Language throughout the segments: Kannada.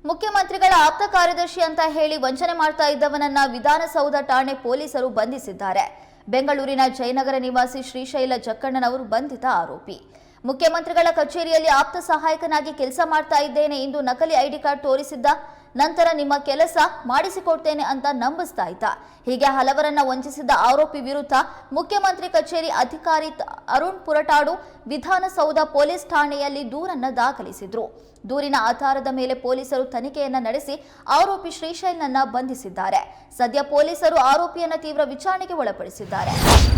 ಮುಖ್ಯಮಂತ್ರಿಗಳ ಆಪ್ತ ಕಾರ್ಯದರ್ಶಿ ಅಂತ ಹೇಳಿ ವಂಚನೆ ಮಾಡ್ತಾ ಇದ್ದವನನ್ನ ವಿಧಾನಸೌಧ ಠಾಣೆ ಪೊಲೀಸರು ಬಂಧಿಸಿದ್ದಾರೆ. ಬೆಂಗಳೂರಿನ ಜಯನಗರ ನಿವಾಸಿ ಶ್ರೀಶೈಲ ಜಕ್ಕಣ್ಣನವರು ಬಂಧಿತ ಆರೋಪಿ. ಮುಖ್ಯಮಂತ್ರಿಗಳ ಕಚೇರಿಯಲ್ಲಿ ಆಪ್ತ ಸಹಾಯಕನಾಗಿ ಕೆಲಸ ಮಾಡ್ತಾ ಇದ್ದೇನೆ ಎಂದು ನಕಲಿ ಐಡಿ ಕಾರ್ಡ್ ತೋರಿಸಿದ್ದ. ನಂತರ ನಿಮ್ಮ ಕೆಲಸ ಮಾಡಿಸಿಕೊಡ್ತೇನೆ ಅಂತ ನಂಬಿಸ್ತಾ ಇದ್ದ. ಹೀಗೆ ಹಲವರನ್ನ ವಂಚಿಸಿದ್ದ ಆರೋಪಿ ವಿರುದ್ಧ ಮುಖ್ಯಮಂತ್ರಿ ಕಚೇರಿ ಅಧಿಕಾರಿ ಅರುಣ್ ಪುರಟಾಡು ವಿಧಾನಸೌಧ ಪೊಲೀಸ್ ಠಾಣೆಯಲ್ಲಿ ದೂರನ್ನ ದಾಖಲಿಸಿದ್ರು. ದೂರಿನ ಆಧಾರದ ಮೇಲೆ ಪೊಲೀಸರು ತನಿಖೆಯನ್ನ ನಡೆಸಿ ಆರೋಪಿ ಶ್ರೀಶೈಲ್ನನ್ನ ಬಂಧಿಸಿದ್ದಾರೆ. ಸದ್ಯ ಪೊಲೀಸರು ಆರೋಪಿಯನ್ನ ತೀವ್ರ ವಿಚಾರಣೆಗೆ ಒಳಪಡಿಸಿದ್ದಾರೆ.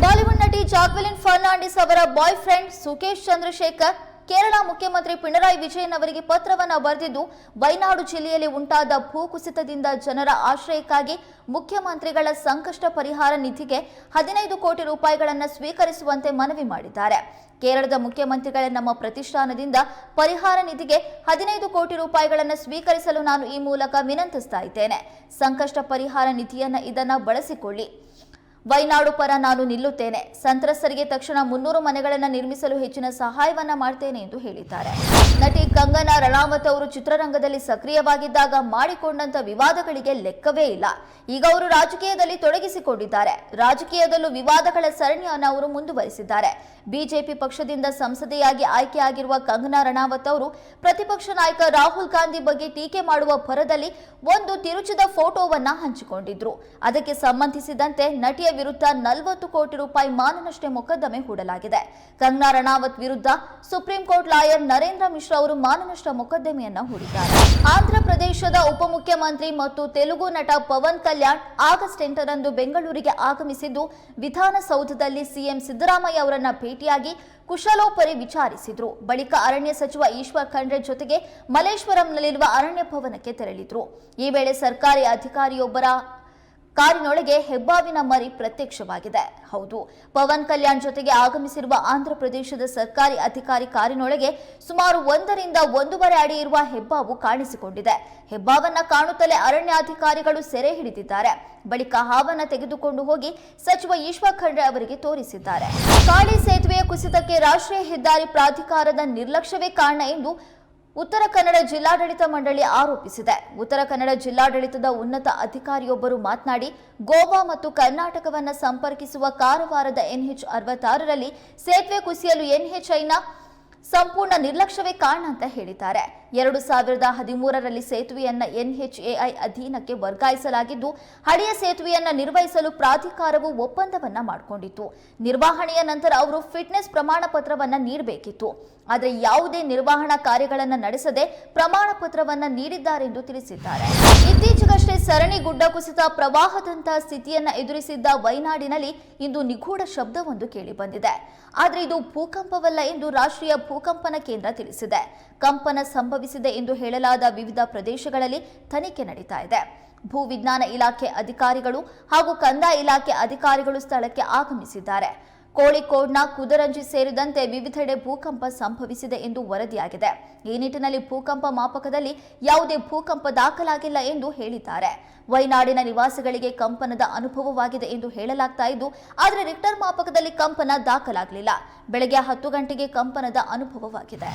ಬಾಲಿವುಡ್ ನಟಿ ಜಾಕ್ವೆಲಿನ್ ಫರ್ನಾಂಡಿಸ್ ಅವರ ಬಾಯ್ ಫ್ರೆಂಡ್ ಸುಕೇಶ್ ಚಂದ್ರಶೇಖರ್ ಕೇರಳ ಮುಖ್ಯಮಂತ್ರಿ ಪಿಣರಾಯಿ ವಿಜಯನ್ ಅವರಿಗೆ ಪತ್ರವನ್ನ ಬರೆದಿದ್ದು, ವಯನಾಡು ಜಿಲ್ಲೆಯಲ್ಲಿ ಉಂಟಾದ ಭೂಕುಸಿತದಿಂದ ಜನರ ಆಶ್ರಯಕ್ಕಾಗಿ ಮುಖ್ಯಮಂತ್ರಿಗಳ ಸಂಕಷ್ಟ ಪರಿಹಾರ ನಿಧಿಗೆ 15 ಕೋಟಿ ರೂಪಾಯಿಗಳನ್ನು ಸ್ವೀಕರಿಸುವಂತೆ ಮನವಿ ಮಾಡಿದ್ದಾರೆ. ಕೇರಳದ ಮುಖ್ಯಮಂತ್ರಿಗಳೇ ನಮ್ಮ ಪ್ರತಿಷ್ಠಾನದಿಂದ ಪರಿಹಾರ ನಿಧಿಗೆ 15 ಕೋಟಿ ರೂಪಾಯಿಗಳನ್ನು ಸ್ವೀಕರಿಸಲು ನಾನು ಈ ಮೂಲಕ ವಿನಂತಿಸ್ತಾ ಇದ್ದೇನೆ. ಸಂಕಷ್ಟ ಪರಿಹಾರ ನಿಧಿಯನ್ನ ಇದನ್ನ ಬಳಸಿಕೊಳ್ಳಿ. ವಯನಾಡು ಪರ ನಾನು ನಿಲ್ಲುತ್ತೇನೆ. ಸಂತ್ರಸ್ತರಿಗೆ ತಕ್ಷಣ 300 ಮನೆಗಳನ್ನು ನಿರ್ಮಿಸಲು ಹೆಚ್ಚಿನ ಸಹಾಯವನ್ನ ಮಾಡ್ತೇನೆ ಎಂದು ಹೇಳಿದ್ದಾರೆ. ನಟಿ ಕಂಗನಾ ರಣಾವತ್ ಅವರು ಚಿತ್ರರಂಗದಲ್ಲಿ ಸಕ್ರಿಯವಾಗಿದ್ದಾಗ ಮಾಡಿಕೊಂಡಂತ ವಿವಾದಗಳಿಗೆ ಲೆಕ್ಕವೇ ಇಲ್ಲ. ಈಗ ಅವರು ರಾಜಕೀಯದಲ್ಲಿ ತೊಡಗಿಸಿಕೊಂಡಿದ್ದಾರೆ. ರಾಜಕೀಯದಲ್ಲೂ ವಿವಾದಗಳ ಸರಣಿಯನ್ನು ಅವರು ಮುಂದುವರಿಸಿದ್ದಾರೆ. ಬಿಜೆಪಿ ಪಕ್ಷದಿಂದ ಸಂಸದೆಯಾಗಿ ಆಯ್ಕೆಯಾಗಿರುವ ಕಂಗನಾ ರಣಾವತ್ ಅವರು ಪ್ರತಿಪಕ್ಷ ನಾಯಕ ರಾಹುಲ್ ಗಾಂಧಿ ಬಗ್ಗೆ ಟೀಕೆ ಮಾಡುವ ಭರದಲ್ಲಿ ಒಂದು ತಿರುಚಿದ ಫೋಟೋವನ್ನ ಹಂಚಿಕೊಂಡಿದ್ರು. ಅದಕ್ಕೆ ಸಂಬಂಧಿಸಿದಂತೆ ನಟಿಯ ವಿರುದ್ಧ 40 ಕೋಟಿ ರೂಪಾಯಿ ಮಾನನಷ್ಟ ಮೊಕದ್ದಮೆ ಹೂಡಲಾಗಿದೆ. ಕಂಗನಾ ರಣಾವತ್ ವಿರುದ್ಧ supreme court lawyer Narendra Mishra ಅವರು ಮಾನನಷ್ಟ ಮೊಕದ್ದಮೆಯನ್ನ ಹೂಡಿದ್ದಾರೆ. ಆಂಧ್ರ ಪ್ರದೇಶದ ಉಪಮುಖ್ಯಮಂತ್ರಿ ಮತ್ತು ತೆಲುಗು ನಟ ಪವನ್ ಕಲ್ಯಾಣ್ ಆಗಸ್ಟ್ 8ರಂದು ಬೆಂಗಳೂರಿಗೆ ಆಗಮಿಸಿದ್ದು, ವಿಧಾನಸೌಧದಲ್ಲಿ ಸಿಎಂ ಸಿದ್ದರಾಮಯ್ಯ ಅವರನ್ನ ಭೇಟಿಯಾಗಿ ಕುಶಲೋಪರಿ ವಿಚಾರಿಸಿದ್ರು. ಬಳಿಕ ಅರಣ್ಯ ಸಚಿವ ಈಶ್ವರ್ ಖಂಡ್ರೆ ಜೊತೆಗೆ ಮಲ್ಲೇಶ್ವರಂನಲ್ಲಿರುವ ಅರಣ್ಯ ಭವನಕ್ಕೆ ತೆರಳಿದ್ರು. ಈ ವೇಳೆ ಸರ್ಕಾರಿ ಅಧಿಕಾರಿಯೊಬ್ಬರ ಕಾರಿನೊಳಗೆ ಹೆಬ್ಬಾವಿನ ಮರಿ ಪ್ರತ್ಯಕ್ಷವಾಗಿದೆ. ಹೌದು, ಪವನ್ ಕಲ್ಯಾಣ್ ಜೊತೆಗೆ ಆಗಮಿಸಿರುವ ಆಂಧ್ರ ಪ್ರದೇಶದ ಸರ್ಕಾರಿ ಅಧಿಕಾರಿ ಕಾರಿನೊಳಗೆ ಸುಮಾರು 1 ರಿಂದ 1.5 ಅಡಿ ಇರುವ ಹೆಬ್ಬಾವು ಕಾಣಿಸಿಕೊಂಡಿದೆ. ಹೆಬ್ಬಾವನ್ನ ಕಾಣುತ್ತಲೇ ಅರಣ್ಯಾಧಿಕಾರಿಗಳು ಸೆರೆ ಹಿಡಿದಿದ್ದಾರೆ. ಬಳಿಕ ಹಾವನ್ನ ತೆಗೆದುಕೊಂಡು ಹೋಗಿ ಸಚಿವ ಈಶ್ವರ್ ಖಂಡ್ರೆ ಅವರಿಗೆ ತೋರಿಸಿದ್ದಾರೆ. ಕಾಳಿ ಸೇತುವೆಯ ಕುಸಿತಕ್ಕೆ ರಾಷ್ಟ್ರೀಯ ಹೆದ್ದಾರಿ ಪ್ರಾಧಿಕಾರದ ನಿರ್ಲಕ್ಷ್ಯವೇ ಕಾರಣ ಎಂದು ಉತ್ತರ ಕನ್ನಡ ಜಿಲ್ಲಾಡಳಿತ ಮಂಡಳಿ ಆರೋಪಿಸಿದೆ. ಉತ್ತರ ಕನ್ನಡ ಜಿಲ್ಲಾಡಳಿತದ ಉನ್ನತ ಅಧಿಕಾರಿಯೊಬ್ಬರು ಮಾತನಾಡಿ, ಗೋವಾ ಮತ್ತು ಕರ್ನಾಟಕವನ್ನು ಸಂಪರ್ಕಿಸುವ ಕಾರವಾರದ NH 66ರಲ್ಲಿ ಸೇತುವೆ ಕುಸಿಯಲು NHAIನ ಸಂಪೂರ್ಣ ನಿರ್ಲಕ್ಷ್ಯವೇ ಕಾರಣ ಅಂತ ಹೇಳಿದ್ದಾರೆ. 2013ರಲ್ಲಿ ಸೇತುವೆಯನ್ನ NHAI ಅಧೀನಕ್ಕೆ ವರ್ಗಾಯಿಸಲಾಗಿದ್ದು, ಹಳೆಯ ಸೇತುವೆಯನ್ನ ನಿರ್ವಹಿಸಲು ಪ್ರಾಧಿಕಾರವು ಒಪ್ಪಂದವನ್ನ ಮಾಡಿಕೊಂಡಿತ್ತು. ನಿರ್ವಹಣೆಯ ನಂತರ ಅವರು ಫಿಟ್ನೆಸ್ ಪ್ರಮಾಣ ಪತ್ರವನ್ನ ನೀಡಬೇಕಿತ್ತು. ಆದರೆ ಯಾವುದೇ ನಿರ್ವಹಣಾ ಕಾರ್ಯಗಳನ್ನು ನಡೆಸದೆ ಪ್ರಮಾಣ ಪತ್ರವನ್ನ ನೀಡಿದ್ದಾರೆಂದು ತಿಳಿಸಿದ್ದಾರೆ. ಇತ್ತೀಚೆಗಷ್ಟೇ ಸರಣಿ ಗುಡ್ಡ ಕುಸಿತ ಪ್ರವಾಹದಂತಹ ಸ್ಥಿತಿಯನ್ನ ಎದುರಿಸಿದ್ದ ವಯನಾಡಿನಲ್ಲಿ ಇಂದು ನಿಗೂಢ ಶಬ್ದವೊಂದು ಕೇಳಿಬಂದಿದೆ. ಆದರೆ ಇದು ಭೂಕಂಪವಲ್ಲ ಎಂದು ರಾಷ್ಟ್ರೀಯ ಭೂಕಂಪನ ಕೇಂದ್ರ ತಿಳಿಸಿದೆ. ಕಂಪನ ಸಂಭವಿಸಿದೆ ಎಂದು ಹೇಳಲಾದ ವಿವಿಧ ಪ್ರದೇಶಗಳಲ್ಲಿ ತನಿಖೆ ನಡೀತಾ ಇದೆ. ಭೂ ವಿಜ್ಞಾನ ಇಲಾಖೆ ಅಧಿಕಾರಿಗಳು ಹಾಗೂ ಕಂದಾಯ ಇಲಾಖೆ ಅಧಿಕಾರಿಗಳು ಸ್ಥಳಕ್ಕೆ ಆಗಮಿಸಿದ್ದಾರೆ. ಕೋಳಿಕೋಡ್ನ ಕುದರಂಜಿ ಸೇರಿದಂತೆ ವಿವಿಧೆಡೆ ಭೂಕಂಪ ಸಂಭವಿಸಿದೆ ಎಂದು ವರದಿಯಾಗಿದೆ. ಈ ನಿಟ್ಟಿನಲ್ಲಿ ಭೂಕಂಪ ಮಾಪಕದಲ್ಲಿ ಯಾವುದೇ ಭೂಕಂಪ ದಾಖಲಾಗಿಲ್ಲ ಎಂದು ಹೇಳಿದ್ದಾರೆ. ವಯನಾಡಿನ ನಿವಾಸಿಗಳಿಗೆ ಕಂಪನದ ಅನುಭವವಾಗಿದೆ ಎಂದು ಹೇಳಲಾಗ್ತಾ ಇದ್ದು, ಆದರೆ ರಿಕ್ಟರ್ ಮಾಪಕದಲ್ಲಿ ಕಂಪನ ದಾಖಲಾಗಲಿಲ್ಲ. ಬೆಳಗ್ಗೆ 10 ಗಂಟೆಗೆ ಕಂಪನದ ಅನುಭವವಾಗಿದೆ.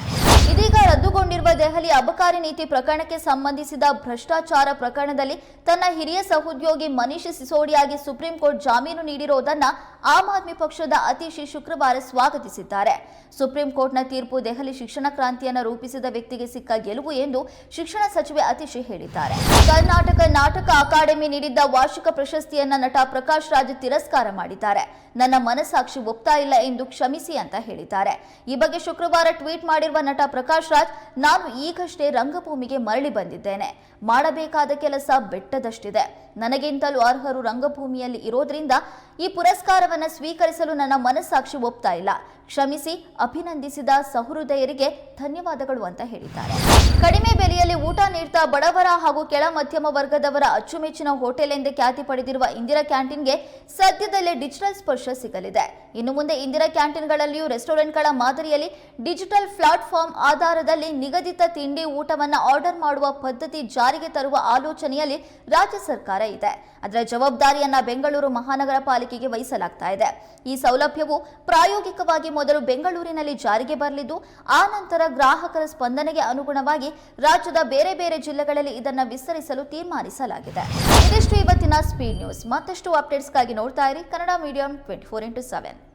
ಇದೀಗ ರದ್ದುಗೊಂಡಿರುವ ದೆಹಲಿ ಅಬಕಾರಿ ನೀತಿ ಪ್ರಕರಣಕ್ಕೆ ಸಂಬಂಧಿಸಿದ ಭ್ರಷ್ಟಾಚಾರ ಪ್ರಕರಣದಲ್ಲಿ ತನ್ನ ಹಿರಿಯ ಸಹೋದ್ಯೋಗಿ ಮನೀಶ್ ಸಿಸೋಡಿಯಾಗೆ ಸುಪ್ರೀಂ ಕೋರ್ಟ್ ಜಾಮೀನು ನೀಡಿರುವುದನ್ನು ಆಮ್ ಆದ್ಮಿ ಪಕ್ಷದ ಅತೀಶಿ ಶುಕ್ರವಾರ ಸ್ವಾಗತಿಸಿದ್ದಾರೆ. ಸುಪ್ರೀಂ ಕೋರ್ಟ್ನ ತೀರ್ಪು ದೆಹಲಿ ಶಿಕ್ಷಣ ಕ್ರಾಂತಿಯನ್ನು ರೂಪಿಸಿದ ವ್ಯಕ್ತಿಗೆ ಸಿಕ್ಕ ಗೆಲುವು ಎಂದು ಶಿಕ್ಷಣ ಸಚಿವೆ ಅತೀಶಿ ಹೇಳಿದ್ದಾರೆ. ಕರ್ನಾಟಕ ನಾಟಕ ಅಕಾಡೆಮಿ ನೀಡಿದ್ದ ವಾರ್ಷಿಕ ಪ್ರಶಸ್ತಿಯನ್ನ ನಟ ಪ್ರಕಾಶ್ ರಾಜ್ ತಿರಸ್ಕಾರ ಮಾಡಿದ್ದಾರೆ. ನನ್ನ ಮನಸ್ಸಾಕ್ಷಿ ಒಪ್ತಾ ಇಲ್ಲ ಎಂದು ಕ್ಷಮಿಸಿ ಅಂತ ಹೇಳಿದ್ದಾರೆ. ಈ ಬಗ್ಗೆ ಶುಕ್ರವಾರ ಟ್ವೀಟ್ ಮಾಡಿರುವ ನಟ ಪ್ರಕಾಶ್ ರಾಜ್, ನಾನು ಈಗಷ್ಟೇ ರಂಗಭೂಮಿಗೆ ಮರಳಿ ಬಂದಿದ್ದೇನೆ. ಮಾಡಬೇಕಾದ ಕೆಲಸ ಬೆಟ್ಟದಷ್ಟಿದೆ. ನನಗಿಂತಲೂ ಅರ್ಹರು ರಂಗಭೂಮಿಯಲ್ಲಿ ಇರೋದ್ರಿಂದ ಈ ಪುರಸ್ಕಾರವನ್ನು ಸ್ವೀಕರಿಸಲು ನನ್ನ ಮನಸ್ಸಾಕ್ಷಿ ಒಪ್ತಾ ಇಲ್ಲ. ಕ್ಷಮಿಸಿ, ಅಭಿನಂದಿಸಿದ ಸಹೃದಯರಿಗೆ ಧನ್ಯವಾದಗಳು ಅಂತ ಹೇಳಿದ್ದಾರೆ. ಕಡಿಮೆ ಬೆಲೆಯಲ್ಲಿ ಊಟ ನೀಡ್ತಾ ಬಡವರ ಹಾಗೂ ಕೆಳ ಮಧ್ಯಮ ವರ್ಗದವರ ಅಚ್ಚುಮೆಚ್ಚಿನ ಹೋಟೆಲ್ ಎಂದೇ ಖ್ಯಾತಿ ಪಡೆದಿರುವ ಇಂದಿರಾ ಕ್ಯಾಂಟೀನ್ಗೆ ಸದ್ಯದಲ್ಲೇ ಡಿಜಿಟಲ್ ಸ್ಪರ್ಶ ಸಿಗಲಿದೆ. ಇನ್ನು ಮುಂದೆ ಇಂದಿರಾ ಕ್ಯಾಂಟೀನ್ಗಳಲ್ಲಿಯೂ ರೆಸ್ಟೋರೆಂಟ್ಗಳ ಮಾದರಿಯಲ್ಲಿ ಡಿಜಿಟಲ್ ಪ್ಲಾಟ್ಫಾರ್ಮ್ ಆಧಾರದಲ್ಲಿ ನಿಗದಿತ ತಿಂಡಿ ಊಟವನ್ನು ಆರ್ಡರ್ ಮಾಡುವ ಪದ್ಧತಿ ಜಾರಿಗೆ ತರುವ ಆಲೋಚನೆಯಲ್ಲಿ ರಾಜ್ಯ ಸರ್ಕಾರ ಇದೆ. ಅದರ ಜವಾಬ್ದಾರಿಯನ್ನ ಬೆಂಗಳೂರು ಮಹಾನಗರ ಪಾಲಿಕೆಗೆ ವಹಿಸಲಾಗ್ತಾ ಇದೆ. ಈ ಸೌಲಭ್ಯವು ಪ್ರಾಯೋಗಿಕವಾಗಿ ಮೊದಲು ಬೆಂಗಳೂರಿನಲ್ಲಿ ಜಾರಿಗೆ ಬರಲಿದ್ದು, ಆ ನಂತರ ಗ್ರಾಹಕರ ಸ್ಪಂದನೆಗೆ ಅನುಗುಣವಾಗಿ ರಾಜ್ಯದ ಬೇರೆ ಬೇರೆ ಜಿಲ್ಲೆಗಳಲ್ಲಿ ಇದನ್ನು ವಿಸ್ತರಿಸಲು ತೀರ್ಮಾನಿಸಲಾಗಿದೆ. ಇದಿಷ್ಟು ಇವತ್ತಿನ ಸ್ಪೀಡ್ ನ್ಯೂಸ್. ಮತ್ತಷ್ಟು ಅಪ್ಡೇಟ್ಸ್ಗಾಗಿ ನೋಡ್ತಾ ಇರಿ ಕನ್ನಡ ಮೀಡಿಯಂ 24/7.